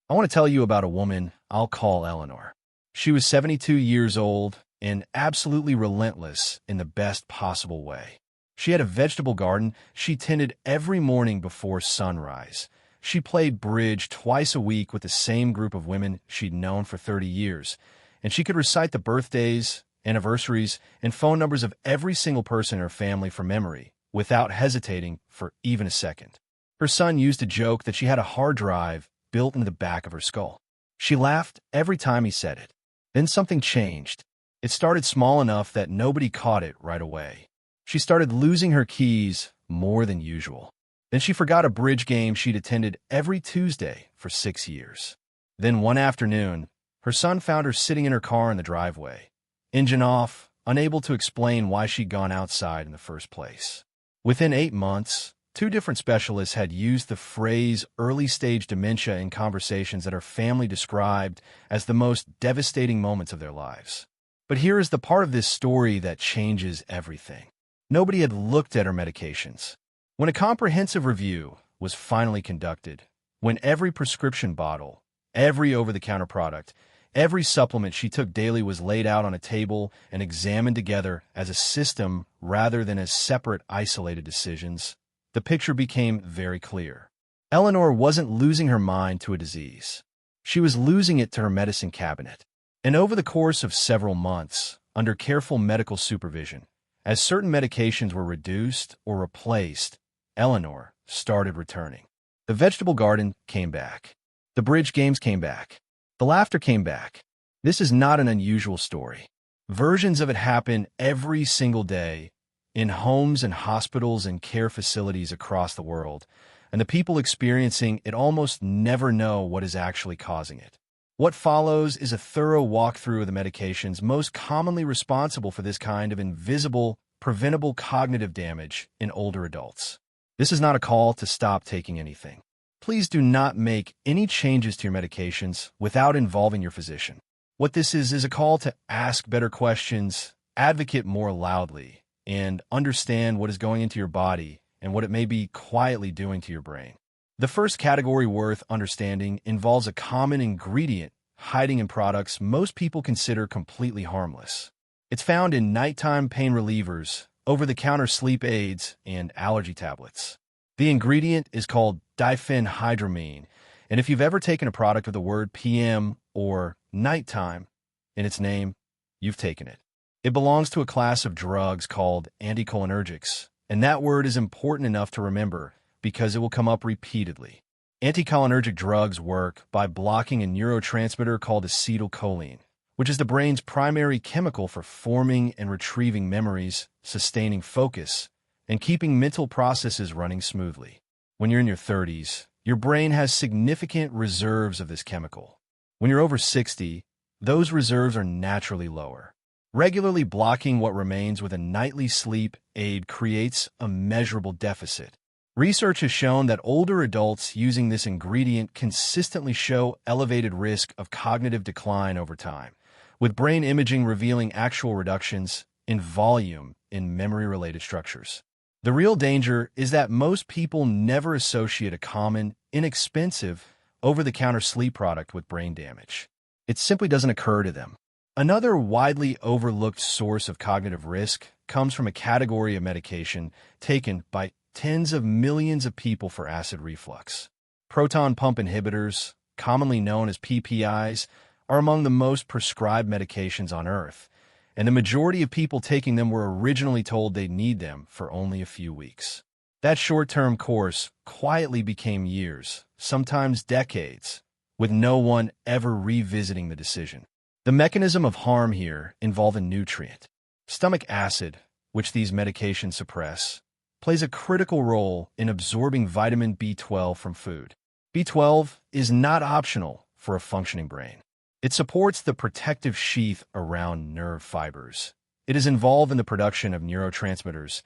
I want to tell you about a woman I'll call Eleanor. She was 72 years old and absolutely relentless in the best possible way. She had a vegetable garden she tended every morning before sunrise. She played bridge twice a week with the same group of women she'd known for 30 years, and she could recite the birthdays, anniversaries, and phone numbers of every single person in her family from memory, without hesitating for even a second. Her son used to joke that she had a hard drive built into the back of her skull. She laughed every time he said it. Then something changed. It started small enough that nobody caught it right away. She started losing her keys more than usual. Then she forgot a bridge game she'd attended every Tuesday for 6 years. Then one afternoon, her son found her sitting in her car in the driveway, engine off, unable to explain why she'd gone outside in the first place. Within 8 months, 2 different specialists had used the phrase early-stage dementia in conversations that her family described as the most devastating moments of their lives. But here is the part of this story that changes everything. Nobody had looked at her medications. When a comprehensive review was finally conducted, when every prescription bottle, every over-the-counter product, every supplement she took daily was laid out on a table and examined together as a system rather than as separate, isolated decisions, the picture became very clear. Eleanor wasn't losing her mind to a disease. She was losing it to her medicine cabinet. And over the course of several months, under careful medical supervision, as certain medications were reduced or replaced, Eleanor started returning. The vegetable garden came back. The bridge games came back. The laughter came back. This is not an unusual story. Versions of it happen every single day in homes and hospitals and care facilities across the world, and the people experiencing it almost never know what is actually causing it. What follows is a thorough walkthrough of the medications most commonly responsible for this kind of invisible, preventable cognitive damage in older adults. This is not a call to stop taking anything. Please do not make any changes to your medications without involving your physician. What this is a call to ask better questions, advocate more loudly, and understand what is going into your body and what it may be quietly doing to your brain. The first category worth understanding involves a common ingredient hiding in products most people consider completely harmless. It's found in nighttime pain relievers, over-the-counter sleep aids, and allergy tablets. The ingredient is called diphenhydramine, and if you've ever taken a product with the word PM or nighttime in its name, you've taken it. It belongs to a class of drugs called anticholinergics, and that word is important enough to remember because it will come up repeatedly. Anticholinergic drugs work by blocking a neurotransmitter called acetylcholine, which is the brain's primary chemical for forming and retrieving memories, sustaining focus, and keeping mental processes running smoothly. When you're in your 30s, your brain has significant reserves of this chemical. When you're over 60, those reserves are naturally lower. Regularly blocking what remains with a nightly sleep aid creates a measurable deficit. Research has shown that older adults using this ingredient consistently show elevated risk of cognitive decline over time, with brain imaging revealing actual reductions in volume in memory-related structures. The real danger is that most people never associate a common, inexpensive, over-the-counter sleep product with brain damage. It simply doesn't occur to them. Another widely overlooked source of cognitive risk comes from a category of medication taken by tens of millions of people for acid reflux. Proton pump inhibitors, commonly known as PPIs, are among the most prescribed medications on Earth, and the majority of people taking them were originally told they'd need them for only a few weeks. That short-term course quietly became years, sometimes decades, with no one ever revisiting the decision. The mechanism of harm here involves a nutrient. Stomach acid, which these medications suppress, plays a critical role in absorbing vitamin B12 from food. B12 is not optional for a functioning brain. It supports the protective sheath around nerve fibers. It is involved in the production of neurotransmitters,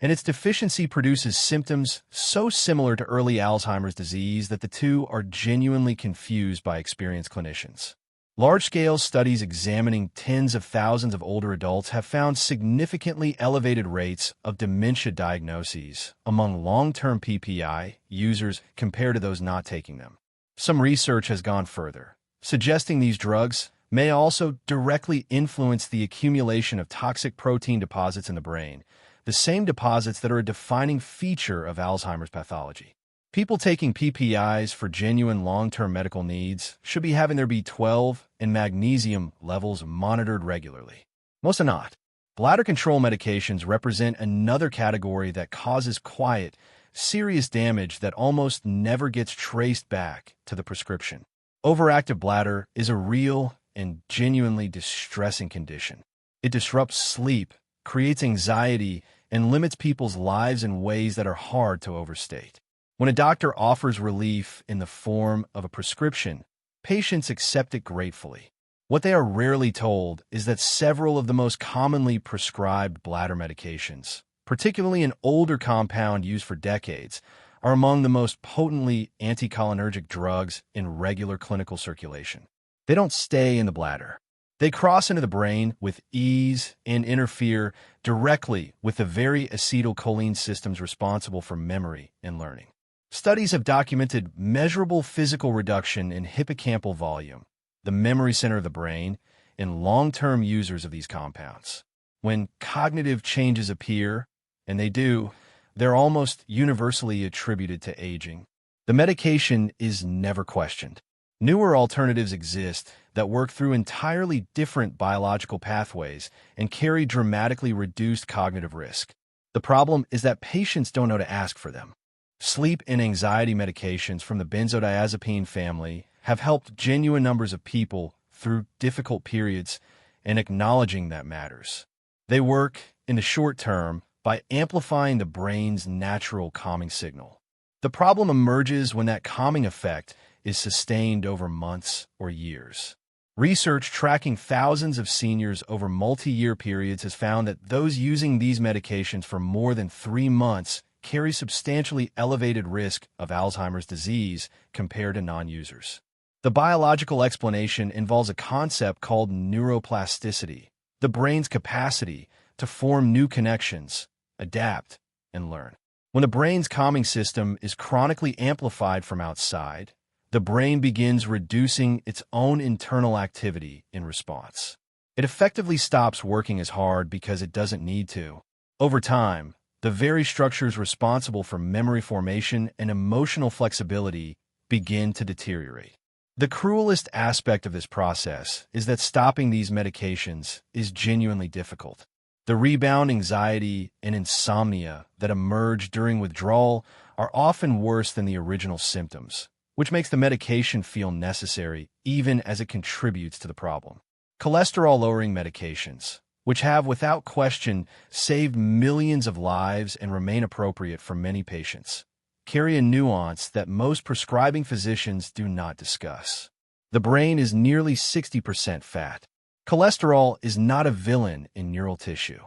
and its deficiency produces symptoms so similar to early Alzheimer's disease that the two are genuinely confused by experienced clinicians. Large-scale studies examining tens of thousands of older adults have found significantly elevated rates of dementia diagnoses among long-term PPI users compared to those not taking them. Some research has gone further, suggesting these drugs may also directly influence the accumulation of toxic protein deposits in the brain, the same deposits that are a defining feature of Alzheimer's pathology. People taking PPIs for genuine long-term medical needs should be having their B12 and magnesium levels monitored regularly. Most are not. Bladder control medications represent another category that causes quiet, serious damage that almost never gets traced back to the prescription. Overactive bladder is a real and genuinely distressing condition. It disrupts sleep, creates anxiety, and limits people's lives in ways that are hard to overstate. When a doctor offers relief in the form of a prescription, patients accept it gratefully. What they are rarely told is that several of the most commonly prescribed bladder medications, particularly an older compound used for decades, are among the most potently anticholinergic drugs in regular clinical circulation. They don't stay in the bladder. They cross into the brain with ease and interfere directly with the very acetylcholine systems responsible for memory and learning. Studies have documented measurable physical reduction in hippocampal volume, the memory center of the brain, in long-term users of these compounds. When cognitive changes appear, and they do, they're almost universally attributed to aging. The medication is never questioned. Newer alternatives exist that work through entirely different biological pathways and carry dramatically reduced cognitive risk. The problem is that patients don't know to ask for them. Sleep and anxiety medications from the benzodiazepine family have helped genuine numbers of people through difficult periods, and acknowledging that matters. They work, in the short term, by amplifying the brain's natural calming signal. The problem emerges when that calming effect is sustained over months or years. Research tracking thousands of seniors over multi-year periods has found that those using these medications for more than 3 months carry substantially elevated risk of Alzheimer's disease compared to non-users. The biological explanation involves a concept called neuroplasticity, the brain's capacity to form new connections, adapt, and learn. When the brain's calming system is chronically amplified from outside, the brain begins reducing its own internal activity in response. It effectively stops working as hard because it doesn't need to. Over time, the very structures responsible for memory formation and emotional flexibility begin to deteriorate. The cruelest aspect of this process is that stopping these medications is genuinely difficult. The rebound anxiety and insomnia that emerge during withdrawal are often worse than the original symptoms, which makes the medication feel necessary even as it contributes to the problem. Cholesterol-lowering medications, which have without question saved millions of lives and remain appropriate for many patients, carry a nuance that most prescribing physicians do not discuss. The brain is nearly 60% fat. Cholesterol is not a villain in neural tissue.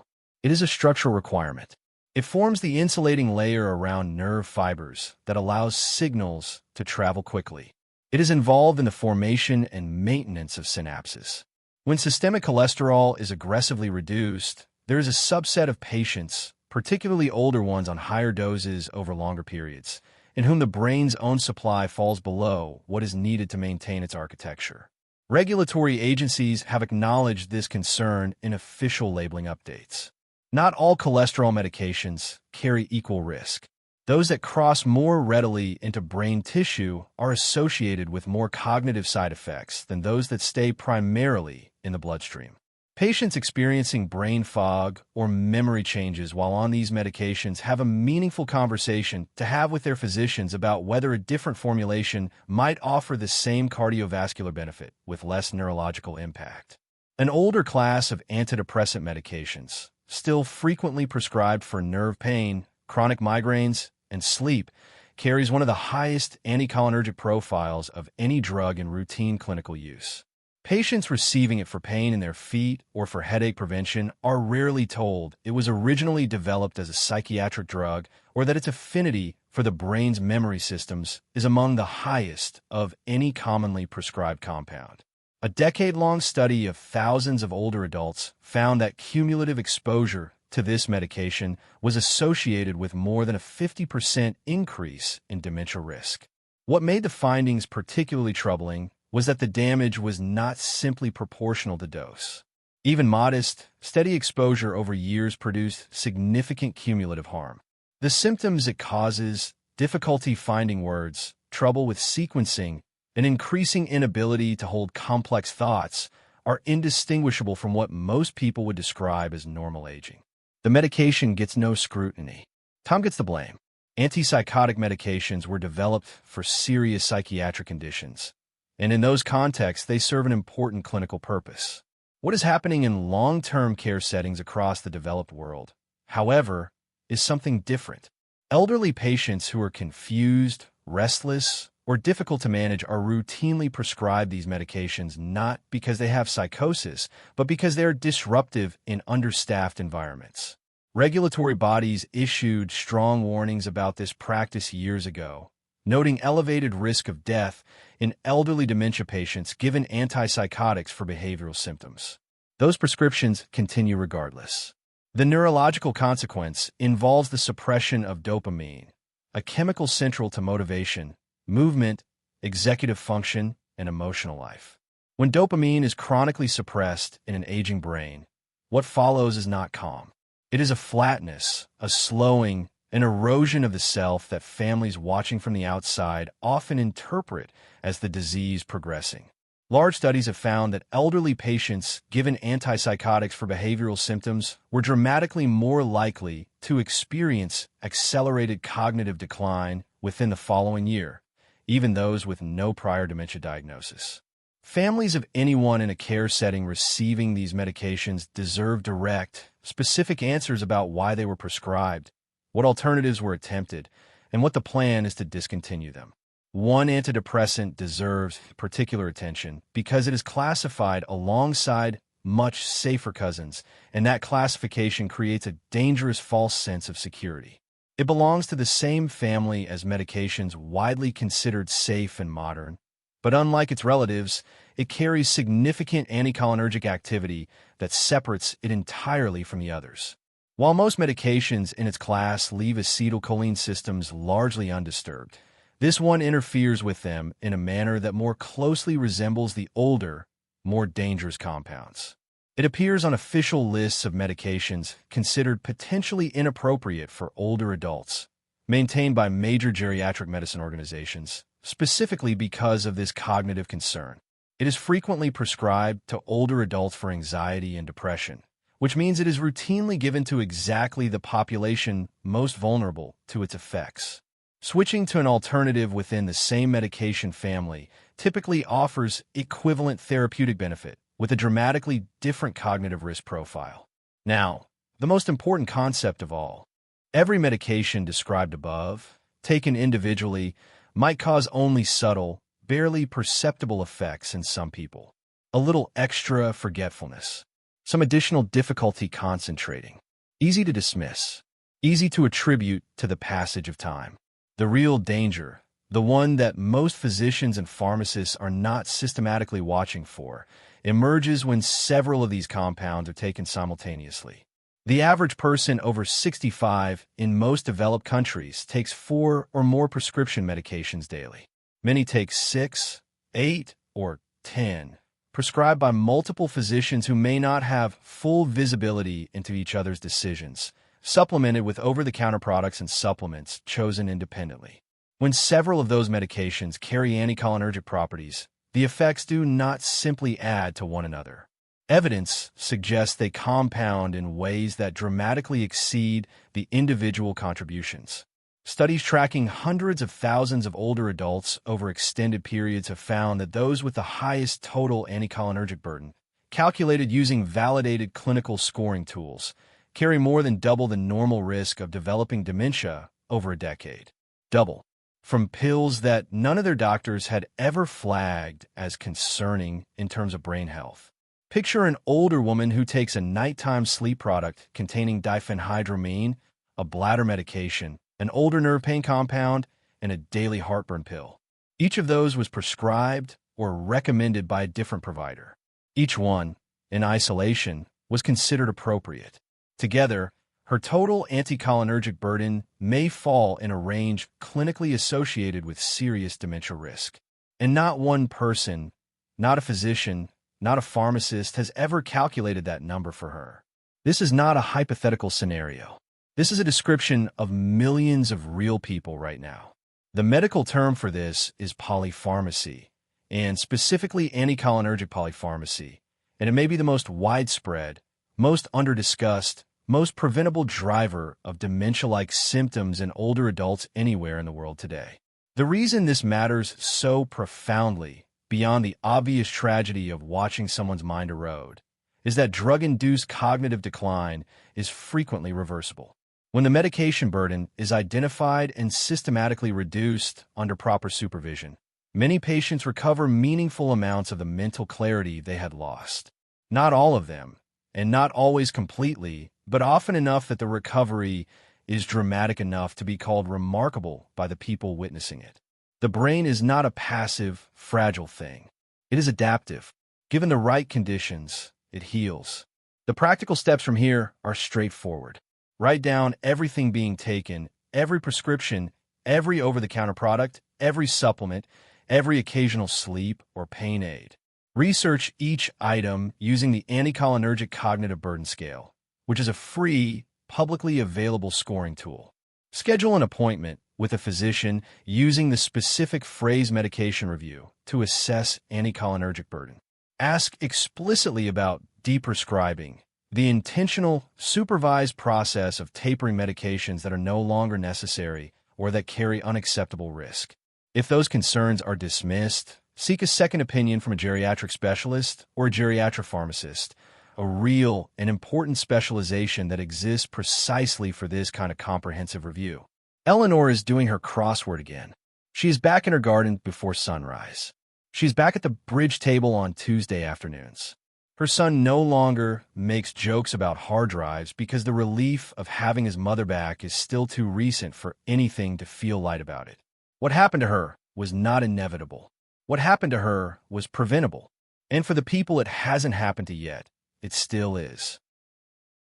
It is a structural requirement. It forms the insulating layer around nerve fibers that allows signals to travel quickly. It is involved in the formation and maintenance of synapses. When systemic cholesterol is aggressively reduced, there is a subset of patients, particularly older ones on higher doses over longer periods, in whom the brain's own supply falls below what is needed to maintain its architecture. Regulatory agencies have acknowledged this concern in official labeling updates. Not all cholesterol medications carry equal risk. Those that cross more readily into brain tissue are associated with more cognitive side effects than those that stay primarily in the bloodstream. Patients experiencing brain fog or memory changes while on these medications have a meaningful conversation to have with their physicians about whether a different formulation might offer the same cardiovascular benefit with less neurological impact. An older class of antidepressant medications, still frequently prescribed for nerve pain, chronic migraines, and sleep, carries one of the highest anticholinergic profiles of any drug in routine clinical use. Patients receiving it for pain in their feet or for headache prevention are rarely told it was originally developed as a psychiatric drug or that its affinity for the brain's memory systems is among the highest of any commonly prescribed compound. A decade-long study of thousands of older adults found that cumulative exposure to this medication was associated with more than a 50% increase in dementia risk. What made the findings particularly troubling was that the damage was not simply proportional to dose. Even modest, steady exposure over years produced significant cumulative harm. The symptoms it causes, difficulty finding words, trouble with sequencing, an increasing inability to hold complex thoughts, are indistinguishable from what most people would describe as normal aging. The medication gets no scrutiny. Tom gets the blame. Antipsychotic medications were developed for serious psychiatric conditions, and in those contexts, they serve an important clinical purpose. What is happening in long-term care settings across the developed world, however, is something different. Elderly patients who are confused, restless, or difficult to manage are routinely prescribed these medications not because they have psychosis, but because they are disruptive in understaffed environments. Regulatory bodies issued strong warnings about this practice years ago, noting elevated risk of death in elderly dementia patients given antipsychotics for behavioral symptoms. Those prescriptions continue regardless. The neurological consequence involves the suppression of dopamine, a chemical central to motivation, movement, executive function, and emotional life. When dopamine is chronically suppressed in an aging brain, what follows is not calm. It is a flatness, a slowing, an erosion of the self that families watching from the outside often interpret as the disease progressing. Large studies have found that elderly patients given antipsychotics for behavioral symptoms were dramatically more likely to experience accelerated cognitive decline within the following year, even those with no prior dementia diagnosis. Families of anyone in a care setting receiving these medications deserve direct, specific answers about why they were prescribed, what alternatives were attempted, and what the plan is to discontinue them. One antidepressant deserves particular attention because it is classified alongside much safer cousins, and that classification creates a dangerous false sense of security. It belongs to the same family as medications widely considered safe and modern, but unlike its relatives, it carries significant anticholinergic activity that separates it entirely from the others. While most medications in its class leave acetylcholine systems largely undisturbed, this one interferes with them in a manner that more closely resembles the older, more dangerous compounds. It appears on official lists of medications considered potentially inappropriate for older adults, maintained by major geriatric medicine organizations, specifically because of this cognitive concern. It is frequently prescribed to older adults for anxiety and depression, which means it is routinely given to exactly the population most vulnerable to its effects. Switching to an alternative within the same medication family typically offers equivalent therapeutic benefit with a dramatically different cognitive risk profile. Now, the most important concept of all, every medication described above, taken individually, might cause only subtle, barely perceptible effects in some people. A little extra forgetfulness, some additional difficulty concentrating, easy to dismiss, easy to attribute to the passage of time. The real danger, the one that most physicians and pharmacists are not systematically watching for, emerges when several of these compounds are taken simultaneously. The average person over 65 in most developed countries takes 4 or more prescription medications daily. Many take 6, 8, or 10, prescribed by multiple physicians who may not have full visibility into each other's decisions, supplemented with over-the-counter products and supplements chosen independently. When several of those medications carry anticholinergic properties, the effects do not simply add to one another. Evidence suggests they compound in ways that dramatically exceed the individual contributions. Studies tracking hundreds of thousands of older adults over extended periods have found that those with the highest total anticholinergic burden, calculated using validated clinical scoring tools, carry more than double the normal risk of developing dementia over a decade. Double. From pills that none of their doctors had ever flagged as concerning in terms of brain health. Picture an older woman who takes a nighttime sleep product containing diphenhydramine, a bladder medication, an older nerve pain compound, and a daily heartburn pill. Each of those was prescribed or recommended by a different provider. Each one, in isolation, was considered appropriate. Together, Her total anticholinergic burden may fall in a range clinically associated with serious dementia risk. And not one person, not a physician, not a pharmacist, has ever calculated that number for her. This is not a hypothetical scenario. This is a description of millions of real people right now. The medical term for this is polypharmacy, and specifically anticholinergic polypharmacy, and it may be the most widespread, most underdiscussed, most preventable driver of dementia-like symptoms in older adults anywhere in the world today. The reason this matters so profoundly, beyond the obvious tragedy of watching someone's mind erode, is that drug-induced cognitive decline is frequently reversible. When the medication burden is identified and systematically reduced under proper supervision, many patients recover meaningful amounts of the mental clarity they had lost. Not all of them, and not always completely, but often enough that the recovery is dramatic enough to be called remarkable by the people witnessing it. The brain is not a passive, fragile thing. It is adaptive. Given the right conditions, it heals. The practical steps from here are straightforward. Write down everything being taken, every prescription, every over-the-counter product, every supplement, every occasional sleep or pain aid. Research each item using the Anticholinergic Cognitive Burden Scale, which is a free, publicly available scoring tool. Schedule an appointment with a physician using the specific phrase medication review to assess anticholinergic burden. Ask explicitly about deprescribing, the intentional, supervised process of tapering medications that are no longer necessary or that carry unacceptable risk. If those concerns are dismissed, seek a second opinion from a geriatric specialist or a geriatric pharmacist, a real and important specialization that exists precisely for this kind of comprehensive review. Eleanor is doing her crossword again. She is back in her garden before sunrise. She's back at the bridge table on Tuesday afternoons. Her son no longer makes jokes about hard drives because the relief of having his mother back is still too recent for anything to feel light about it. What happened to her was not inevitable. What happened to her was preventable. And for the people it hasn't happened to yet, it still is.